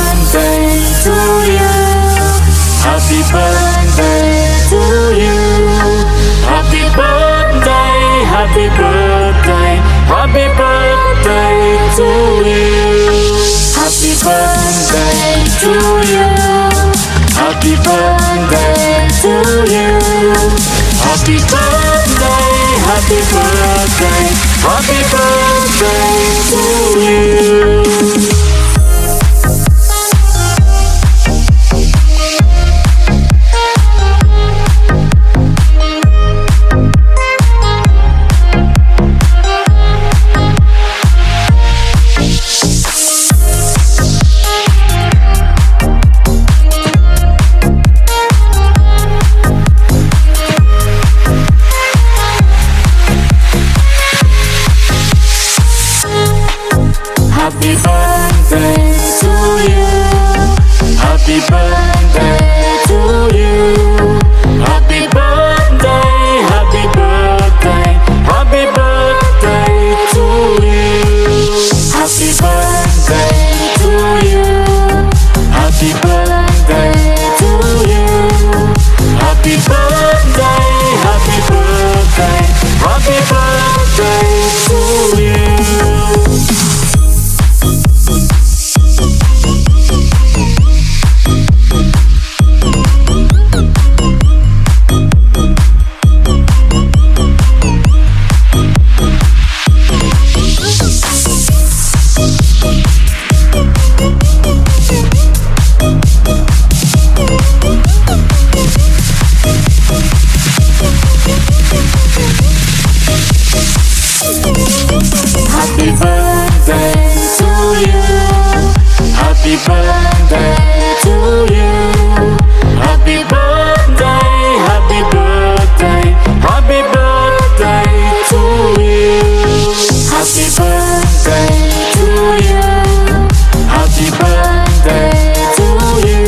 birthday to you. Happy birthday to you. Happy birthday, happy birthday, happy birthday to you. Happy birthday to you. Happy birthday to you. Happy birthday, happy birthday, happy birthday to you. Happy birthday to you. Happy birthday to you. Happy birthday, happy birthday, happy birthday to you. Happy birthday to you. Happy birthday to you. Happy birthday, happy birthday, happy birthday to you. Happy birthday to you. Happy birthday to you. Happy birthday, happy birthday, happy birthday to you. Happy birthday to you. Happy birthday to you.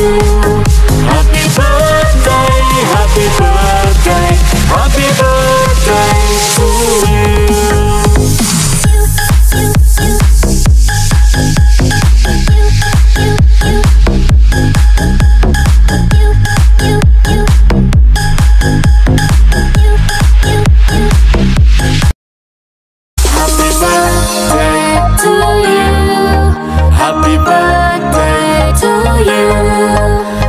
Happy birthday, happy birthday, happy birthday to you. Happy birthday to you.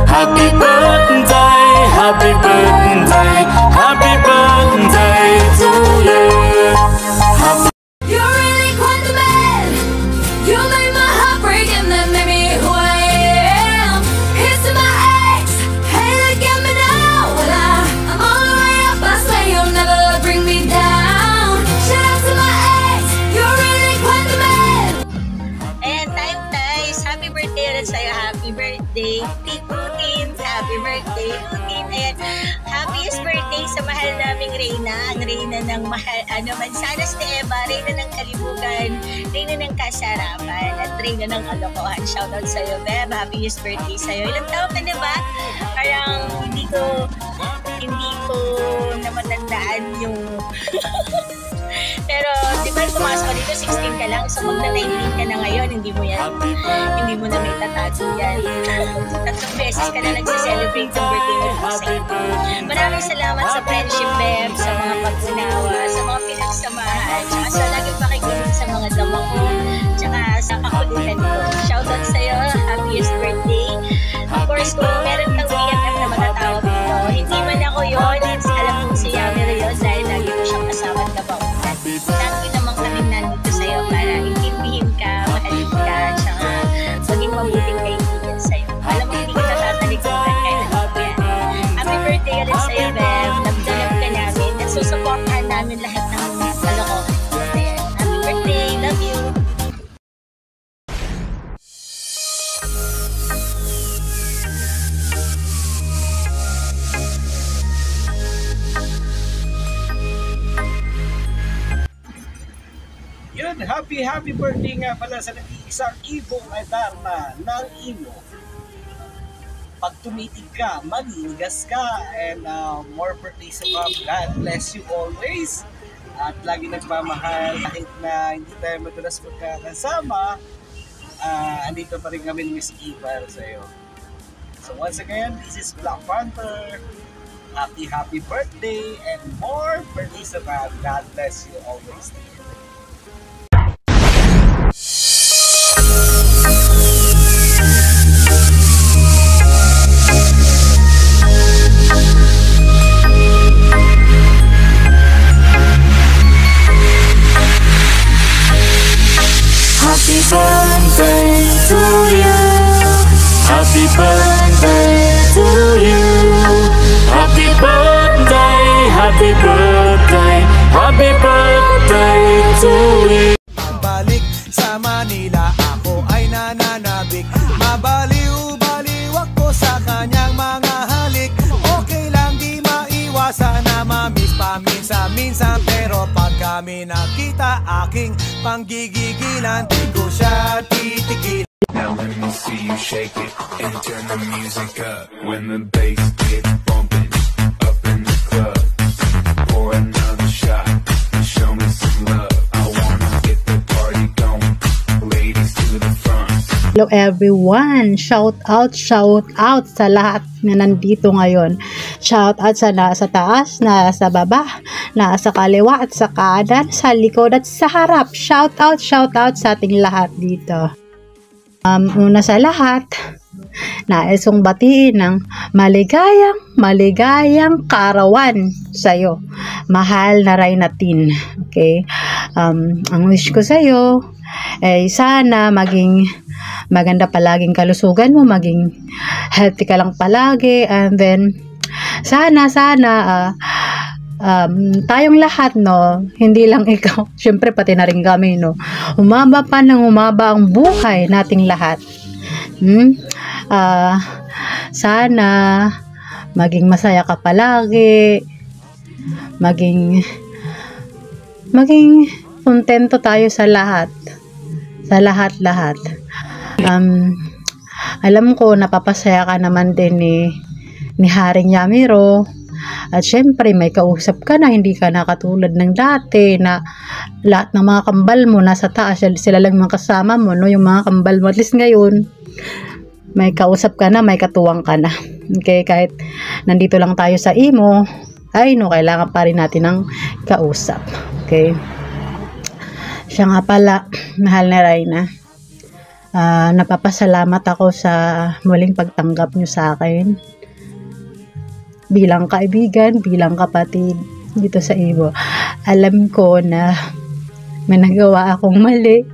Happy birthday, happy birthday, happy birthday to you. You're really quite the man. You made my heart break and then made me who I am. Here's to my ex. Hey, look at me now. Well, I'm all the way up. I swear you'll never bring me down. Shout out to my ex. You're really quite the man. And time guys, happy birthday ulit sa'yo. Happy birthday, Tito Teens. Happy birthday, Putin. And happiest birthday sa mahal naming Reyna. Ang Reyna ng mahal, Mansanas de Eva, Reyna ng Kalibugan, Reyna ng Kasarapan, at Reyna ng Kalokohan. Shoutout sa'yo, Beb. Happiest birthday sa'yo. Ilang taon ka na ba? Parang hindi ko na matandaan yung pero di ba pumasok ka dito 16 ka lang, so magna 19 ka na ngayon, hindi mo na may tatago yan. 3 beses ka na nagse-celebrate ng birthday mo po sa ito. Maraming salamat sa friendship, Beb, sa mga pag-unawa, sa mga pinagsamahan, tsaka sa laging pakikinig sa mga dama ko, tsaka sa kakulitan ko. Shoutout sa'yo, happiest birthday. Of course, kung meron kang BFF na matatawag dito, hindi man ako yun, alam kong si Yamir yun dahil lagi ko siyang kasama at kabautan. Lagi naman kaming nandito sa'yo para intindihin ka, mahalin ka, tsaka maging mabuting kaibigan sa'yo. Alam mo, hindi kita tatalikutan kahit ano yan. Happy birthday ulit sa'yo, Beb. Nabdalab ka namin. Nagsusuportahan namin lahat ng kalokohan. Happy birthday. Love you. Yun, happy birthday nga pala sa nag-iisang ibong Eterna ng Imo. Pag tumitig ka, maninigas ka, and more birthdays to come. God bless you always. At lagi nagmamahal kahit na hindi tayo madalas magkakasama. andito pa rin kami ni Miss E para sa'yo. So once again, this is Black Panther. Happy birthday and more birthdays to come. God bless you always. Happy birthday to you. Happy birthday to you. Happy birthday, happy birthday, happy birthday to you. Balik sa Manila, ako ay nananabik. Mabaliw-baliw ako sa kanyang mga halik. Okay lang, di maiwasan na mamiss paminsan-minsan. Pero pag kami nakita, aking panggigigilan, di ko siya titigil. Now let me see you shake it and turn the music up. When the bass gets bumping up in the club, pour another shot and show me some love. I wanna get the party going, ladies to the front. Hello everyone! Shout out sa lahat na nandito ngayon. Shout out sa nasa taas, nasa baba, nasa kaliwa at sa kanan, sa likod at sa harap. Shout out sa ating lahat dito. Una sa lahat, nais kong batiin ng maligayang kaarawan sa'yo. Mahal na Raynatin. Okay? Ang wish ko sa'yo ay sana maging maganda palaging kalusugan mo, maging healthy ka lang palagi, and then sana tayong lahat, no, hindi lang ikaw, syempre pati na rin kami, no, umaba ang buhay nating lahat. Sana maging masaya ka palagi, maging kontento tayo sa lahat. Alam ko napapasaya ka naman din ni Haring Yamiro. At syempre may kausap ka na, hindi ka na katulad ng dati na lahat ng mga kambal mo nasa taas, sila lang mga kasama mo, no? Yung mga kambal mo, at least ngayon may kausap ka na, may katuwang ka na. Okay, kahit nandito lang tayo sa imo, ay no, kailangan pa rin natin ng kausap. Okay, siya nga pala, mahal na Rayna, napapasalamat ako sa muling pagtanggap nyo sa akin bilang kaibigan, bilang kapatid dito sa Ibo. Alam ko na may nagawa akong mali.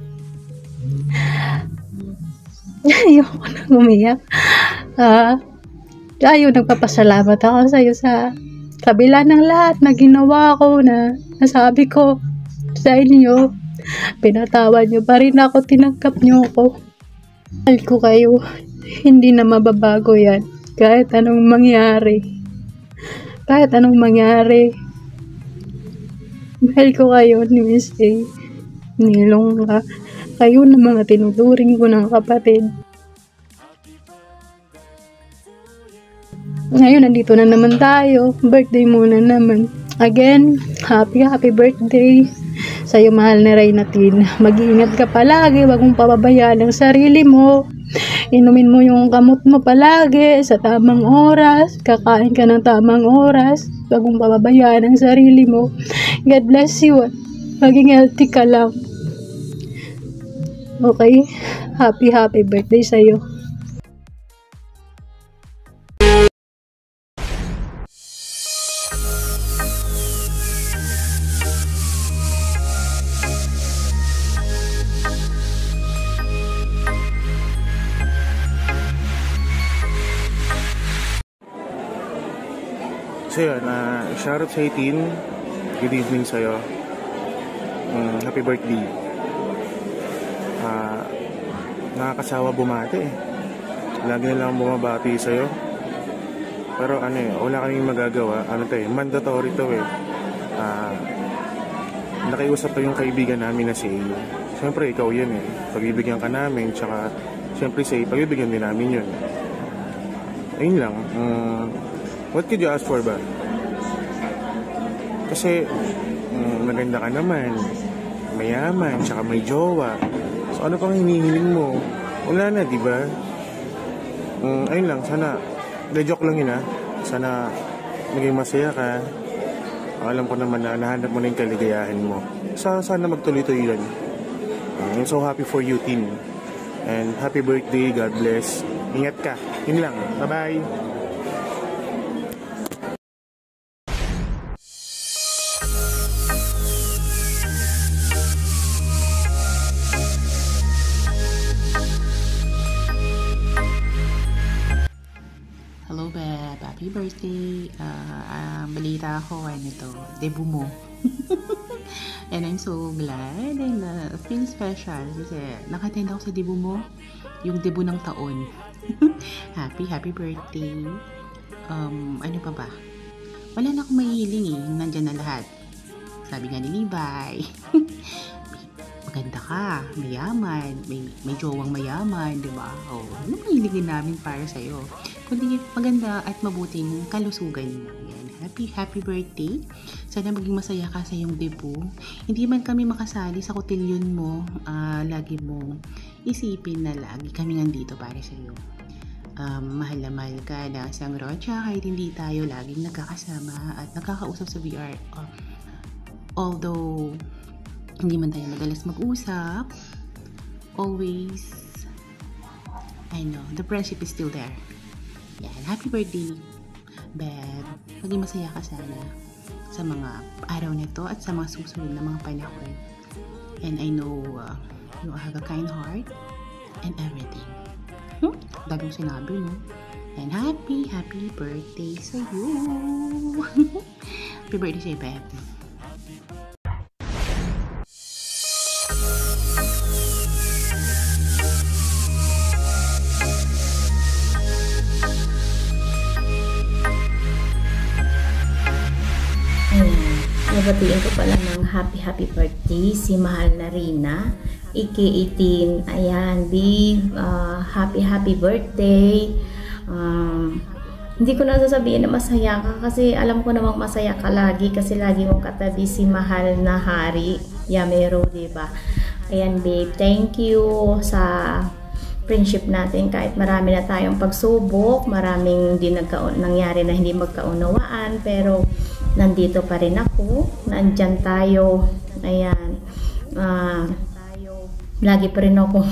Ayoko na umiyak. Nagpapasalamat ako sa iyo sa kabila ng lahat na ginawa ko, na nasabi ko sa inyo. Pinatawad nyo pa rin ako, tinanggap nyo ako. Mahal ko kayo. Hindi na mababago yan. Kahit anong mangyari. Mahal ko kayo ni Miss A. Nilong ka. Kayo na mga tinuturing ko ng kapatid. Ngayon, nandito na naman tayo. Birthday muna naman. Again, happy birthday sa'yo, mahal na Raynatin. Mag-iingat ka palagi. Huwag mong pababayaan ang sarili mo. Inumin mo yung gamot mo palagi sa tamang oras. Kakain ka ng tamang oras. Huwag mong pababayaan ang sarili mo. God bless you. Maging healthy ka lang. Okay? Happy birthday sa'yo. So yun, shoutout sa 18. Good evening sa'yo. Happy birthday. Nakakasawa bumati eh. Lagi na lang bumabati sa'yo. Pero wala kaming magagawa. Mandatory to eh. Nakiusap pa yung kaibigan namin na si A. Siyempre ikaw yun eh. Pagbibigyan ka namin, tsaka siyempre si A, pagbibigyan din namin yun. Ayun lang. What could you ask for ba? Kasi maganda ka naman, mayaman, tsaka may jowa. So ano pang hinihiling mo? wala na, di ba? Ayun lang, sana, joke lang yun, ha? Sana maging masaya ka. Alam ko naman na nahanap mo na yung kaligayahan mo. Sana magtuloy-tuloy yan. I'm so happy for you, Tin. And happy birthday, God bless. Ingat ka. Yun lang. Bye-bye. Hello, Beb. Happy birthday. Balita ko, debut mo. And I'm so glad and feel special kasi nakattend ako sa debut mo, yung debut ng taon. Happy birthday. Ano pa ba? Wala na akong mahihiling eh, nandyan na lahat. Sabi nga ni Levi, maganda ka, mayaman, may jowang mayaman, di ba? Oh, ano mahilingin namin para sa'yo? Kundi maganda at mabuting kalusugan mo. Yan. Happy birthday. Sana maging masaya ka sa iyong debut. Hindi man kami makasali sa kotilyon mo, lagi mong isipin na lagi kami nandito para sa iyo. Mahal na mahal ka na sang Rocha kahit hindi tayo laging nagkakasama at nagkakausap sa VR. Although hindi man tayo madalas mag-usap, always, I know, the friendship is still there. Yan, happy birthday, Beb. Maging masaya ka sana sa mga araw na to at sa mga susunod na mga panahon. And I know you have a kind heart and everything. Dami yung sinabi, no? And happy birthday sa you. Happy birthday sa'yo, Beb. Nabatiin ko pala ng happy birthday si Mahal na Rina, aka-18. Ayan, babe, happy birthday. Hindi ko na sasabihin na masaya ka kasi alam ko namang masaya ka lagi kasi lagi mong katabi si Mahal na Hari, Yamero, diba? Ayan, babe, thank you sa friendship natin kahit marami na tayong pagsubok, maraming nangyari na hindi magkaunawaan, pero nandito pa rin ako, nandyan tayo. Ayan, lagi pa rin ako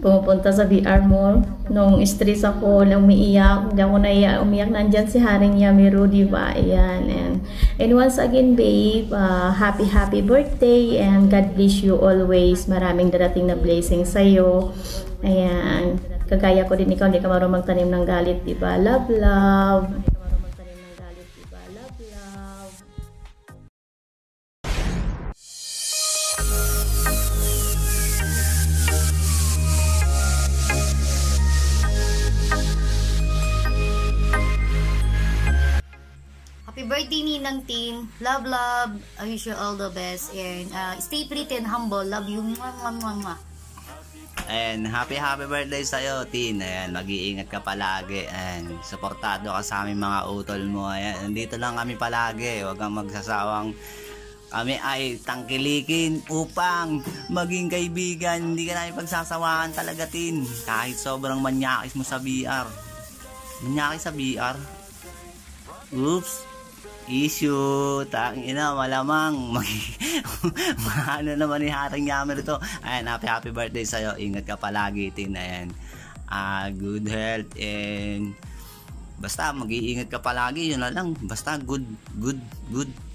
pumupunta sa VR Mall nung stress ako, umiiyak, hindi ako naiyak, umiyak, nandyan si Haring Yamiro, diba? Ayan, and once again, babe, happy birthday and God bless you always. Maraming darating na blessing sa'yo. Ayan, kagaya ko din ikaw, hindi ka marunong magtanim ng galit, diba? Love. Happy birthday, Ninang Tin. Love. I wish you all the best. And stay pretty and humble. Love you. Mwah. And happy birthday sa'yo, Tin. Ayan, mag-iingat ka palagi. And suportado ka sa aming mga utol mo. Ayan, nandito lang kami palagi. Huwag kang magsasawang kami ay tangkilikin upang maging kaibigan. Hindi ka namin pagsasawaan talaga, Tin. Kahit sobrang manyakis mo sa VR. Manyakis sa VR? Oops. Issue, tangina, malamang ano naman ni Haring Yammer ito. Ayan, happy birthday sa'yo. Ingat ka palagi, Tin. Ayan, good health and basta mag-iingat ka palagi, yun na lang. Basta good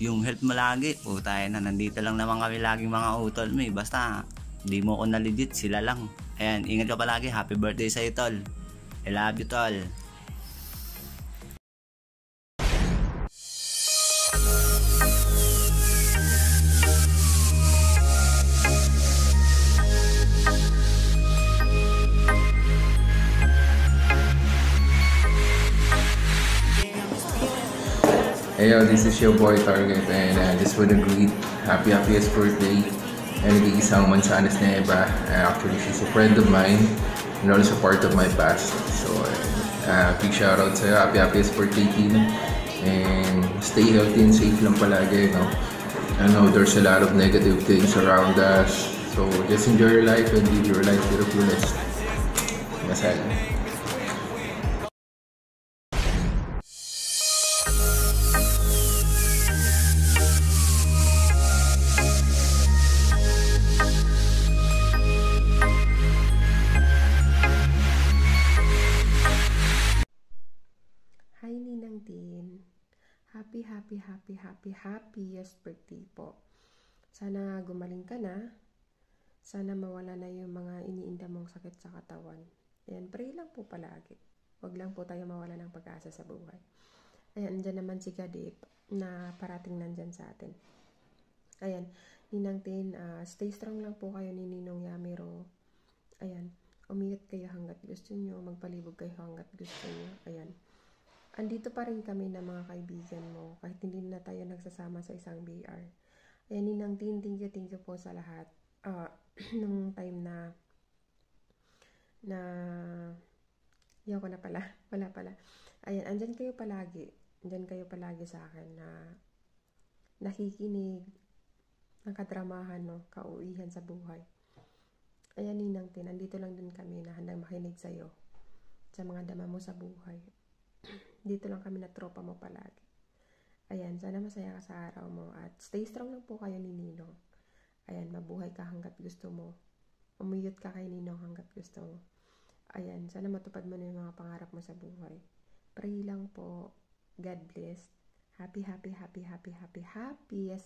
yung health mo lagi. Tayo na, nandito lang naman kami laging mga utol mo. Basta di mo ko na legit, sila lang. Ayan, ingat ka palagi. Happy birthday sa'yo, tol. I love you, tol. Hey yo, this is your boy Target and I just want to greet happiest birthday and nag-iisang Mansanas Neva. Actually, she's a friend of mine and also part of my past. So, big shout out sa'yo. Happiest birthday, team. And stay healthy and safe lang palagi, no? I know there's a lot of negative things around us. So, just enjoy your life and live your life to the fullest. pagpapakasal. Hi Ninang Tin. Happiest birthday po. Sana gumaling ka na. Sana mawala na yung mga iniinda mong sakit sa katawan. Ayan, pray lang po palagi. Huwag lang po tayo mawala ng pag-asa sa buhay. Ayan, andyan naman si Kadip na parating nandyan sa atin. Ayan, Ninang Tin, stay strong lang po kayo ni Ninong Yamiro. Ayan, umiyak kayo hanggat gusto nyo, magpalibog kayo hanggat gusto nyo. Ayan. Andito pa rin kami na mga kaibigan mo kahit hindi na tayo nagsasama sa isang BR. Ayan, Ninang Tin, thank you po sa lahat. Nung time na yaw ko na pala, wala pala. Ayan, andyan kayo palagi sa akin na nakikinig, nakadramahan, no, kauwihan sa buhay. Ayan, Ninang Tin, andito lang din kami na handang makinig sa'yo sa mga dama mo sa buhay. Dito lang kami na tropa mo palagi. Ayan, sana masaya ka sa araw mo at stay strong lang po kayo ni Ninong. Ayan, mabuhay ka hanggat gusto mo. Umiyot ka kay Ninong hanggat gusto mo. Ayan, sana matupad mo na yung mga pangarap mo sa buhay. Pray lang po. God bless. Happiest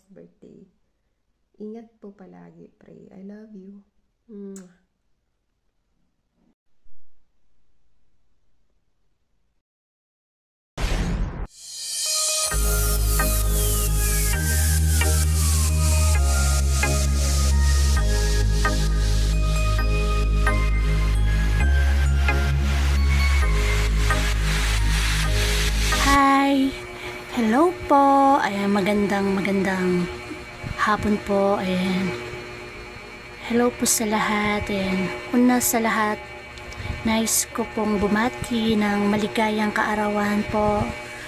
birthday. Ingat po palagi, pray. I love you. Mwah. Hi! Hello po! Ayan, magandang hapon po. Ayan. Hello po sa lahat. Ayan. Una sa lahat, nais ko pong bumati ng maligayang kaarawan po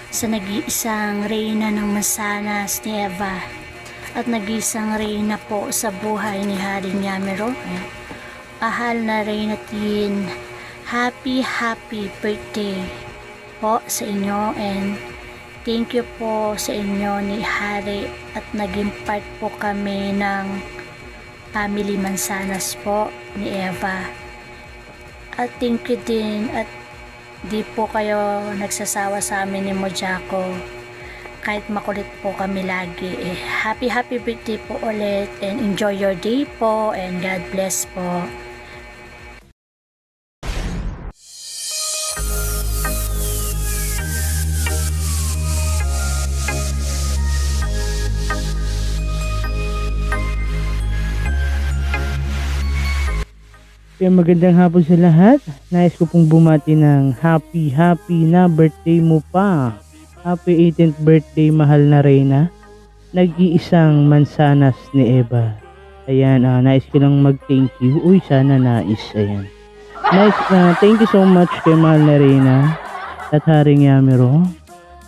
sa nag-iisang reyna ng Mansanas ni Eva at nag-iisang reyna po sa buhay ni Haring Yamiro. Ayan. Mahal na Reyna Tin, happy birthday po sa inyo and thank you po sa inyo ni Hari at naging part po kami ng family Mansanas po ni Eva. At thank you din at di po kayo nagsasawa sa amin ni Mojako kahit makulit po kami lagi. Happy birthday po ulit and enjoy your day po and God bless po. Kaya magandang hapon sa lahat. Nais ko pong bumati ng happy na birthday mo pa. Happy 18th birthday, mahal na Reyna. Nag-iisang Mansanas ni Eva. Ayan, nais ko lang mag-thank you. Uy, sana nais. Ayan. Nice, thank you so much kay mahal na Reyna at Haring Yamiro.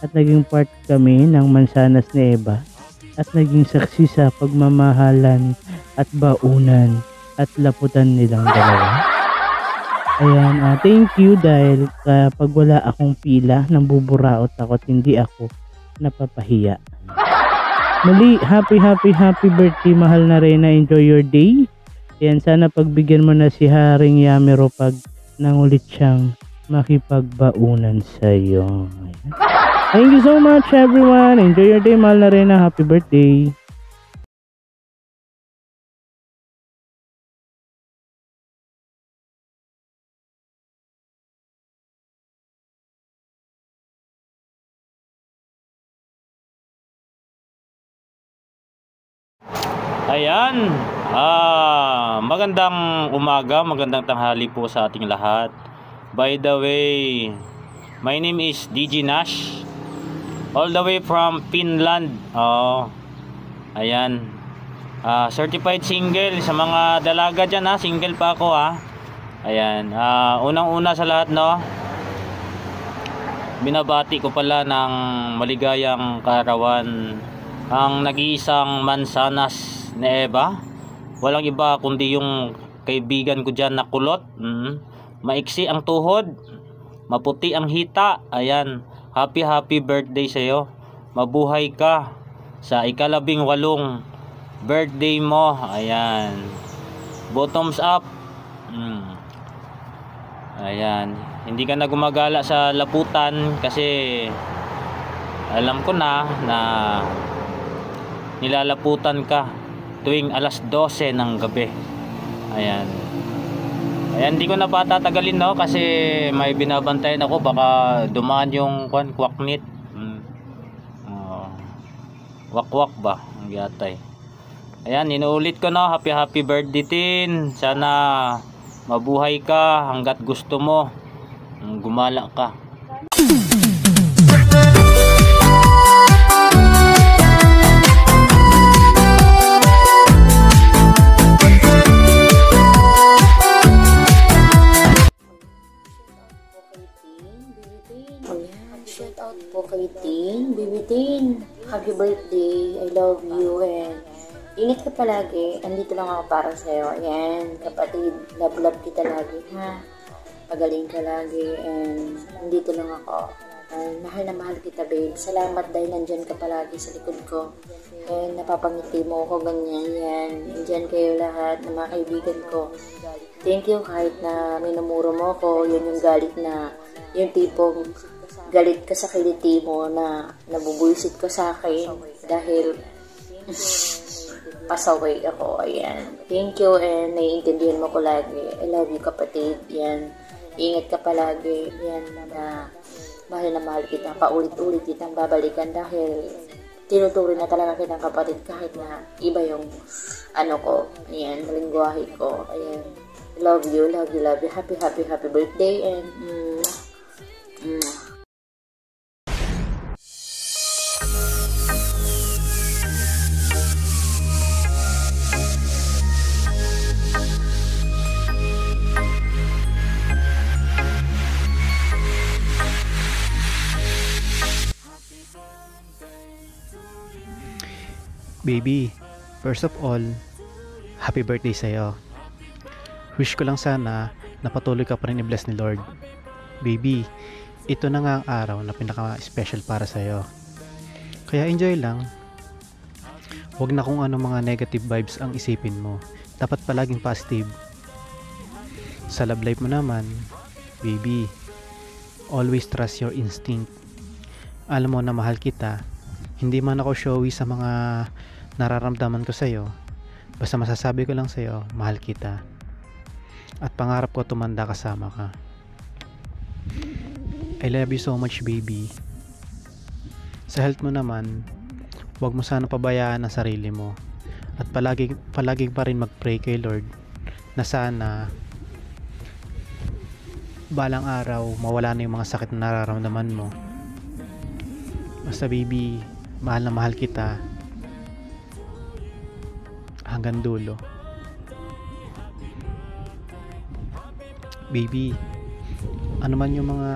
At naging part kami ng Mansanas ni Eva. At naging saksi sa pagmamahalan at baunan at laputan nilang dalawa. Ayan, thank you dahil pag wala akong pila, nambuburaot ako at hindi ako napapahiya. Muli, happy birthday, mahal na Reyna. Enjoy your day. Ayan, sana pagbigyan mo na si Haring Yamiro pag nangulit siyang makipagbaunan sa'yo. Ayan. Thank you so much everyone. Enjoy your day, mahal na Reyna. Happy birthday. Ayan, magandang umaga, magandang tanghali po sa ating lahat. By the way, my name is DJ Nash, all the way from Finland. Ayan, certified single sa mga dalaga dyan ha, single pa ako ha. Ayan, unang-una sa lahat no, binabati ko pala ng maligayang kaarawan ang nag-iisang Mansanas ni Eva. Walang iba kundi yung kaibigan ko dyan na kulot. maiksi ang tuhod, maputi ang hita. Ayan, happy birthday sa'yo. Mabuhay ka sa ika-18 birthday mo. Ayan, bottoms up. Ayan, hindi ka na gumagala sa laputan kasi alam ko na nilalaputan ka tuwing alas 12 ng gabi. Ayan, hindi ko na patatagalin, no, kasi may binabantayan ako, baka dumaan yung kwaknit. Wakwak ba ang yatay. Ayan, inuulit ko, no, happy birthday Tin. Sana mabuhay ka hanggat gusto mo, gumala ka. Shout out po kay Tin. Baby Tin, happy birthday. I love you and ingat ka palagi. Andito lang ako para sa'yo. Ayan, kapatid, love kita lagi, ha? Pagaling ka lagi and andito lang ako. And mahal na mahal kita, babe. Salamat dahil nandyan ka palagi sa likod ko. And napapangiti mo ako ganyan. Yan, nandyan kayo lahat na mga kaibigan ko. Thank you kahit na minumuro mo ko. Yun yung galit na, yung tipong galit ka sa kiliti mo na nabubuisit ka sa akin dahil pasaway ako. Ayan. Thank you and naiintindihan mo ko lagi. I love you, kapatid. Yan. Ingat ka palagi. Yan na mahal kita. Paulit-ulit kitang babalikan dahil tinutuloy na talaga kitang kapatid kahit na iba yung ano ko. Ayan. Lingwahe ko. Ayan. Love you. Happy birthday and Baby, first of all, happy birthday sa'yo. Wish ko lang sana na patuloy ka pa rin i-bless ni Lord. Baby, ito na nga ang araw na pinaka-special para sa'yo. Kaya enjoy lang. Huwag na kung ano mga negative vibes ang isipin mo. Dapat palaging positive. Sa love life mo naman, baby, always trust your instinct. Alam mo na mahal kita. Hindi man ako showy sa mga nararamdaman ko sa'yo. Basta masasabi ko lang sa'yo, mahal kita. At pangarap ko tumanda kasama ka. I love you so much, baby. Sa health mo naman, huwag mo sana pabayaan ang sarili mo. At palagi pa rin mag-pray kay Lord na sana balang araw mawala na yung mga sakit na nararamdaman mo. Basta baby, mahal na mahal kita hanggang dulo. Baby, ano man yung mga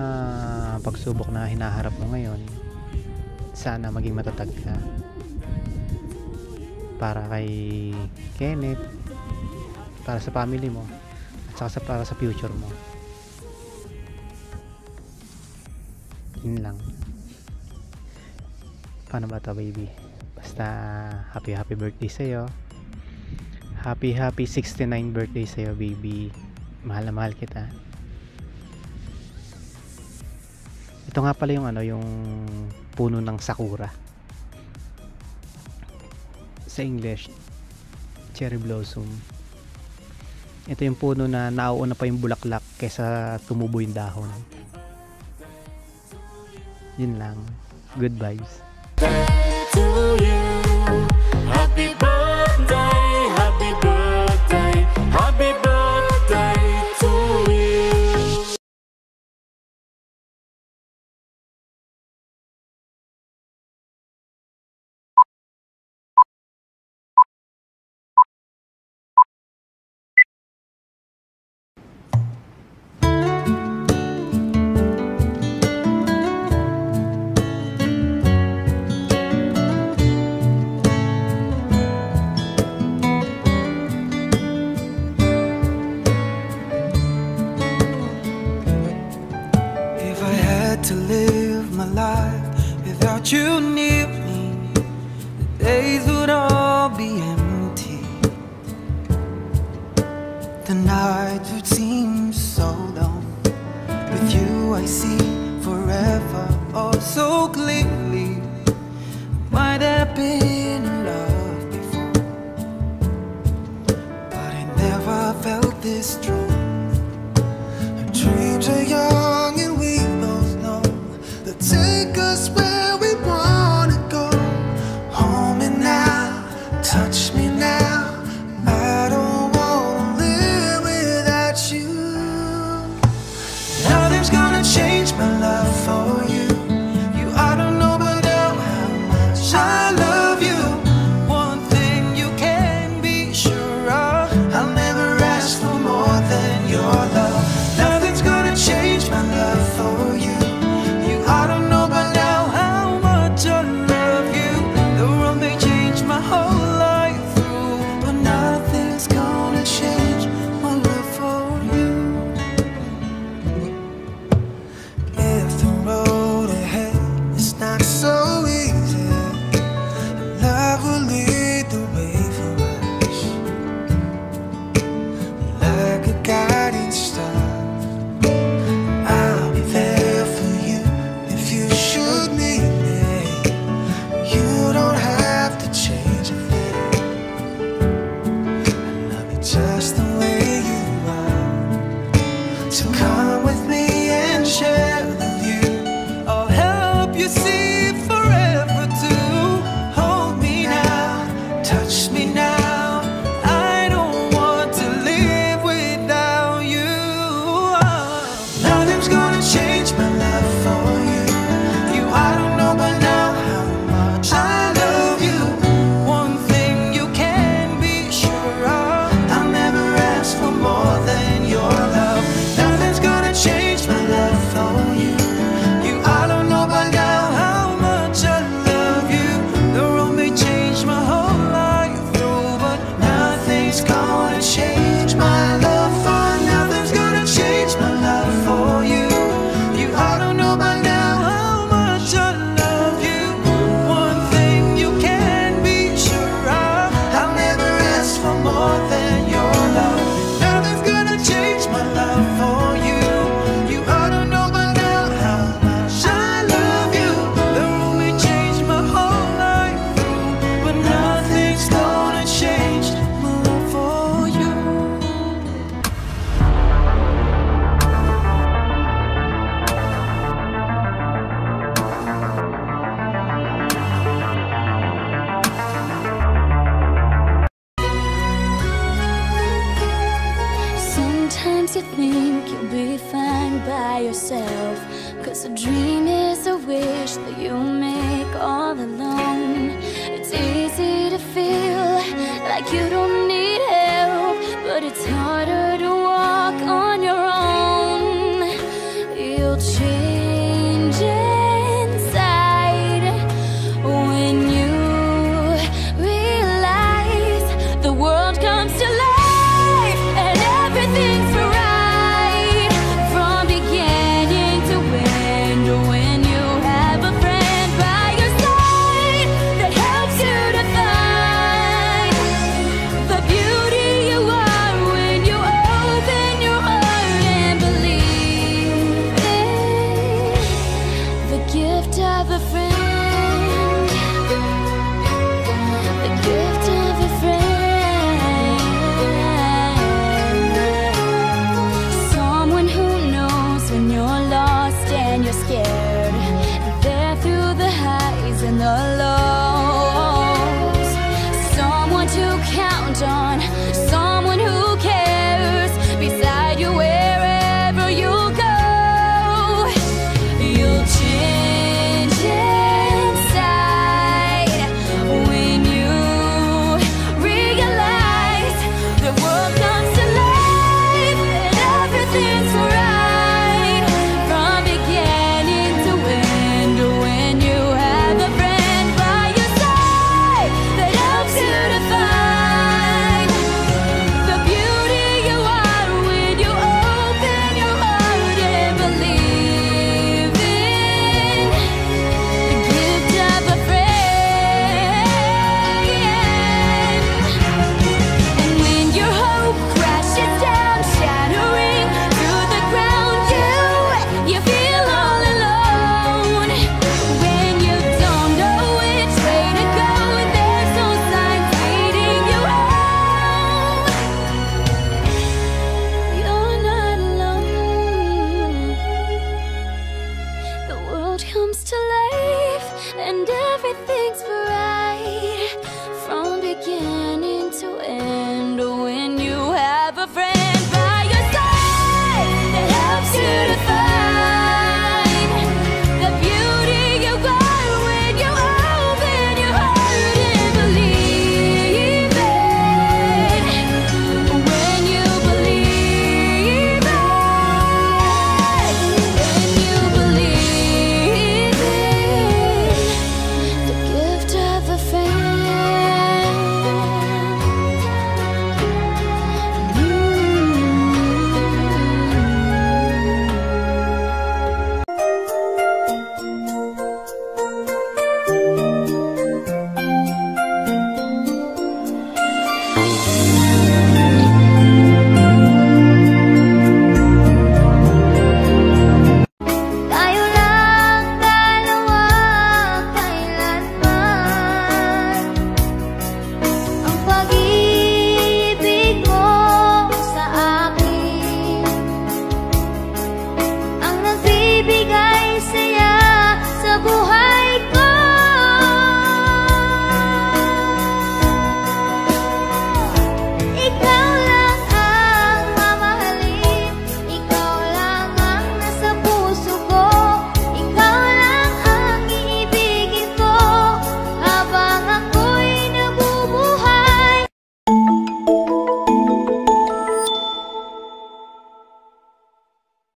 pagsubok na hinaharap mo ngayon, sana maging matatag ka para kay Kenneth, para sa family mo, at saka para sa future mo. Yun lang. Paano ba ito, baby? Basta happy birthday sa'yo. Happy 69 birthday sa'yo, baby. Mahal na mahal kita. Ito nga pala yung puno ng sakura. Sa English, cherry blossom. Ito yung puno na nauuna pa yung bulaklak kaysa tumubo yung dahon. Yun lang. Good vibes. To you, happy birthday, happy birthday, happy birthday to you. had to live my life without you near me, the days would all be empty. The nights would seem so long. With you I see forever, oh so clearly. Might have been in love before, but I never felt this strong. Our dreams are young and we both know they'll take us where we wanna go. Hold me now, touch me now, I don't wanna live without you. Nothing's gonna change my love for you. You I don't know but now how much I love you. One thing you can be sure of, I'll never ask for more than your love. Nothing's gonna change my love for you. You I don't know but now how much I love you. The world may change my whole life through, but nothing's gonna change my love for you. If the road ahead is not so easy, love will lead the way for us, like a guiding star. I'll be there for you if you should need me. You don't have to change a thing. I love you just the way you are. So come with me and share the view. I'll help you see forever too. Hold me now, touch me now, I don't want to live without you. Nothing's gonna change my love for you. You I don't know but now how much I love you. One thing you can be sure of, I'll never ask for more than your love. Nothing's gonna change my love for you. You I don't know but now how much I love you. The road may change my whole life through, but nothing's gonna change my love for. Nothing's gonna change my love for you. You I don't know by now how much I love you. One thing you can be sure of, I'll never ask for more than your love. Nothing's gonna change my love for you. You I don't know by now how much I love you. The road may change my whole life through, but nothing's gonna change my love for you. Sometimes you think you'll be fine by yourself, 'cause a dream is a wish that you make all alone. It's easy to feel like you don't need help, but it's harder to walk on your own. You'll change inside when you realize the world comes to life and everything's right from beginning to end. When you have a friend by your side that helps you to find the beauty you are when you open your heart and believe in the gift of a friend. The gift of a friend. Someone who knows when you're lost and you're scared. There through the highs and the lows. Someone to count on. Someone who cares. Beside you wherever you go. You'll change inside when you realize the world comes to life and everything's right from beginning world comes to life and everything's bright from beginning